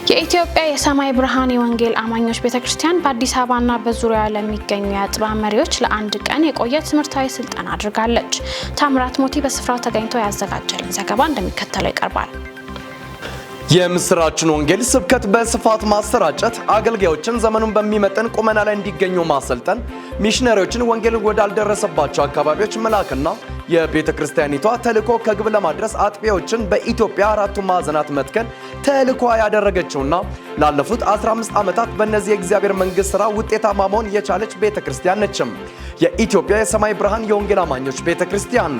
የኢትዮጵያ የሰማይ ብርሃን የወንጌል አማኞች ቤተክርስቲያን በአዲስ አበባና በዙሪያው ለሚገኙ የአጥቢያ መሪዎች ለአንድ ቀን የቆየ ትምህርታዊ ስልጠና አድርጋለች። ታምራት ሞቲ በስፍራው ተገኝቶ ያዘጋጀልን ዘገባ እንደሚከተለው ይቀርባል። የምስራችን ወንጌል ስብከት በስፋት ማሰራጨት፣ አገልጋዮችን ዘመኑን በሚመጥን ቁመና ላይ እንዲገኙ ማሰልጠን፣ ሚሽነሪዎችን ወንጌል ወዳልደረሰባቸው አካባቢዎች መላክና የቤተ ክርስቲያኒቷ ተልእኮ ከግብ ለማድረስ አጥቢያዎችን በኢትዮጵያ አራቱ ማዕዘናት መትከል ተልእኮ ያደረገችውና ላለፉት 15 ዓመታት በእነዚህ የእግዚአብሔር መንግስት ሥራ ውጤታማ መሆን የቻለች ቤተ ክርስቲያን ነችም የኢትዮጵያ የሰማይ ብርሃን የወንጌል አማኞች ቤተ ክርስቲያን።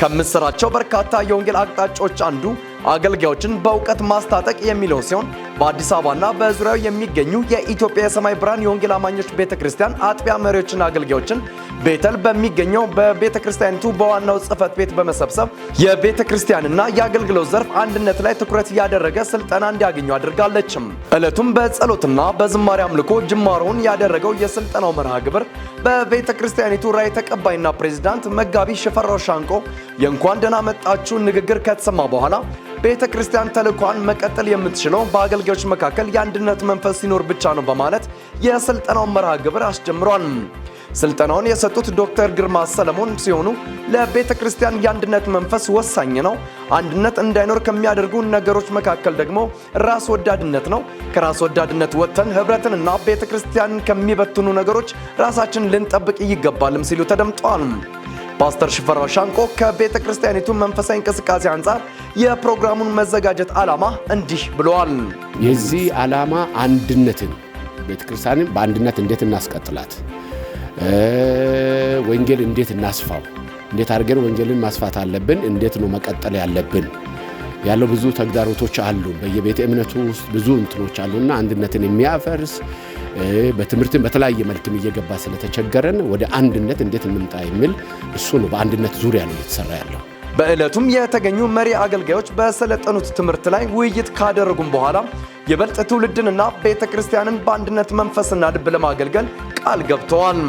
ከምስራቸው በርካታ የወንጌል አቅጣጫዎች አንዱ አገልጋዮችን በእውቀት ማስታጠቅ የሚለው ሲሆን በአዲስ አበባና በዙሪያው የሚገኙ የኢትዮጵያ የሰማይ ብርሃን የወንጌል አማኞች ቤተክርስቲያን አጥቢያ መሪዎችና አገልጋዮችን ቤተል በሚገኘው በቤተክርስቲያኒቱ በዋናው ጽሕፈት ቤት በመሰብሰብ የቤተክርስቲያንና የአገልግሎት ዘርፍ አንድነት ላይ ትኩረት ያደረገ ስልጠና እንዲያገኙ አድርጋለችም። ዕለቱም በጸሎትና በዝማሬ አምልኮ ጅማሮውን ያደረገው የስልጠናው መርሃ ግብር በቤተክርስቲያኒቱ ራዕይ ተቀባይና ፕሬዝዳንት መጋቢ ሽፈራው ሻንቆ የእንኳን ደህና መጣችሁ ንግግር ከተሰማ በኋላ ቤተ ክርስቲያን ተልእኮዋን መቀጠል የምትችለው በአገልጋዮች መካከል የአንድነት መንፈስ ሲኖር ብቻ ነው በማለት የስልጠናውን መርሃ ግብር አስጀምሯል። ስልጠናውን የሰጡት ዶክተር ግርማ ሰለሞን ሲሆኑ ለቤተ ክርስቲያን የአንድነት መንፈስ ወሳኝ ነው። አንድነት እንዳይኖር ከሚያደርጉ ነገሮች መካከል ደግሞ ራስ ወዳድነት ነው። ከራስ ወዳድነት ወጥተን ህብረትንና ቤተ ክርስቲያንን ከሚበትኑ ነገሮች ራሳችን ልንጠብቅ ይገባልም ሲሉ ተደምጠዋል። ፓስተር ሽፈራው ሻንቆ ከቤተ ክርስቲያኒቱ መንፈሳዊ እንቅስቃሴ አንጻር የፕሮግራሙን መዘጋጀት ዓላማ እንዲህ ብለዋል። የዚህ ዓላማ አንድነትን ቤተ ክርስቲያንን በአንድነት እንዴት እናስቀጥላት፣ ወንጌል እንዴት እናስፋው፣ እንዴት አድርገን ወንጌልን ማስፋት አለብን፣ እንዴት ነው መቀጠል ያለብን ያለው ብዙ ተግዳሮቶች አሉ። በየቤተ እምነቱ ውስጥ ብዙ እንትኖች አሉና አንድነትን የሚያፈርስ በትምህርትን በተለያየ መልክም እየገባ ስለተቸገረን ወደ አንድነት እንዴት እንምጣ የሚል እሱ ነው በአንድነት ዙሪያ ነው እየተሰራ ያለው። በዕለቱም የተገኙ መሪ አገልጋዮች በሰለጠኑት ትምህርት ላይ ውይይት ካደረጉም በኋላ የበልጥ ትውልድንና ቤተ ክርስቲያንን በአንድነት መንፈስና ልብ ለማገልገል ቃል ገብተዋል።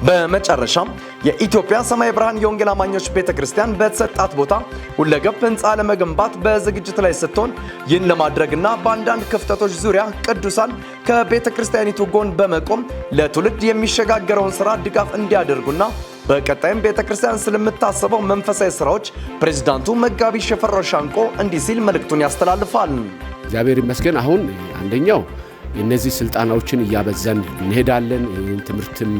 በመጨረሻም የኢትዮጵያ ሰማይ ብርሃን የወንጌል አማኞች ቤተ ክርስቲያን በተሰጣት ቦታ ሁለገብ ህንፃ ለመገንባት በዝግጅት ላይ ስትሆን ይህን ለማድረግና በአንዳንድ ክፍተቶች ዙሪያ ቅዱሳን ከቤተ ክርስቲያኒቱ ጎን በመቆም ለትውልድ የሚሸጋገረውን ሥራ ድጋፍ እንዲያደርጉና በቀጣይም ቤተ ክርስቲያን ስለምታስበው መንፈሳዊ ሥራዎች ፕሬዝዳንቱ መጋቢ ሽፈራው ሻንቆ እንዲህ ሲል መልእክቱን ያስተላልፋል። እግዚአብሔር ይመስገን። አሁን አንደኛው እነዚህ ስልጣናዎችን እያበዛን እንሄዳለን። ትምህርትም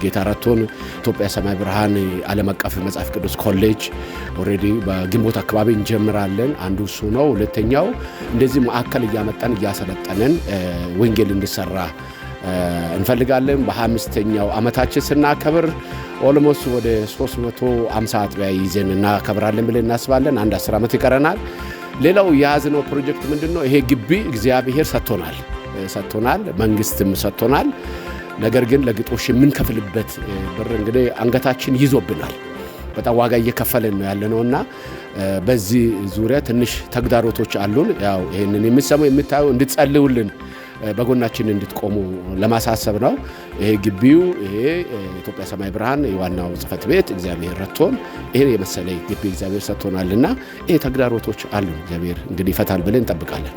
ጌታ ረድቶን ኢትዮጵያ ሰማይ ብርሃን ዓለም አቀፍ መጽሐፍ ቅዱስ ኮሌጅ ኦሬዲ በግንቦት አካባቢ እንጀምራለን። አንዱ እሱ ነው። ሁለተኛው እንደዚህ ማዕከል እያመጣን እያሰለጠነን ወንጌል እንዲሰራ እንፈልጋለን። በ25ኛው ዓመታችን ስናከብር ኦልሞስት ወደ 350 አጥቢያ ይዘን እናከብራለን ብለን እናስባለን። አንድ 10 ዓመት ይቀረናል። ሌላው የያዝነው ፕሮጀክት ምንድነው? ይሄ ግቢ እግዚአብሔር ሰጥቶናል፣ መንግስትም ሰጥቶናል። ነገር ግን ለግጦሽ የምንከፍልበት ብር እንግዲህ አንገታችን ይዞብናል። በጣም ዋጋ እየከፈለን ነው ያለነውና በዚህ ዙሪያ ትንሽ ተግዳሮቶች አሉን። ያው ይሄንን የምታዩ እንድትጸልዩልን በጎናችን እንድትቆሙ ለማሳሰብ ነው። ይሄ ግቢው ይሄ ኢትዮጵያ ሰማይ ብርሃን የዋናው ጽሕፈት ቤት እግዚአብሔር ረድቶን ይሄን የመሰለ ግቢ እግዚአብሔር ሰጥቶናልና ይሄ ተግዳሮቶች አሉ። እግዚአብሔር እንግዲህ ይፈታል ብለን እንጠብቃለን።